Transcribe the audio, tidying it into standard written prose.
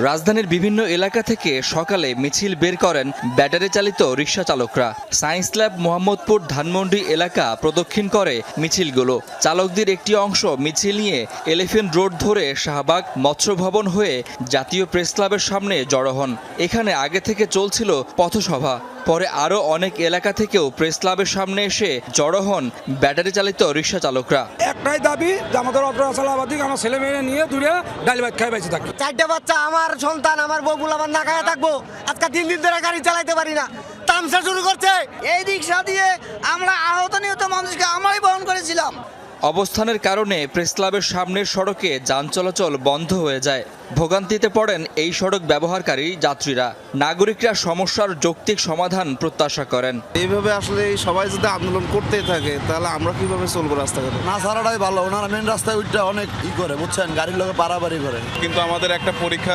রাজধানীর বিভিন্ন এলাকা থেকে সকালে মিছিল বের করেন ব্যাটারি চালিত রিকশা চালকরা। সায়েন্স ল্যাব, মোহাম্মদপুর, ধানমন্ডি এলাকা প্রদক্ষিণ করে মিছিলগুলো। চালকদের একটি অংশ মিছিল নিয়ে এলিফ্যান্ট রোড ধরে শাহবাগ, মৎস্য ভবন হয়ে জাতীয় প্রেস ক্লাবের সামনে জড়ো হন। এখানে আগে থেকে চলছিল পথসভা। পরে আরও অনেক এলাকা থেকেও প্রেস ক্লাবের সামনে এসে জড়ো হন ব্যাটারি চালিত রিকশা চালকরা। একটাই দাবি যে আমাদের অটো চালাবাদিক আমার ছেলে মেয়ে নিয়ে দূরে ডাল ভাত খাই বেঁচে থাকি। 4টে বাচ্চা, আমার সন্তান, আমার বউগুলো আমার না খায় থাকবো। আজকে 3 দিন ধরে গাড়ি চালাইতে পারি না, তামসা শুরু করছে। এই রিক্সা দিয়ে আমরা আহত নিহত মানুষকে আমরাই বহন করেছিলাম। অবস্থানের কারণে প্রেস ক্লাবের সামনের সড়কে যান চলাচল বন্ধ হয়ে যায়। ভোগান্তিতে পড়েন এই সড়ক ব্যবহারকারী যাত্রীরা। নাগরিকরা সমস্যার যৌক্তিক সমাধান প্রত্যাশা করেন। এইভাবে আসলে সবাই যদি আন্দোলন করতেই থাকে তাহলে আমরা কিভাবে চলবো রাস্তাঘাটে? না ছাড়াটাই ভালো। ওনারা মেন রাস্তায় উঠটা অনেক করে বুঝছেন, গাড়ির লোকে পারাপারি করে। কিন্তু আমাদের একটা পরীক্ষা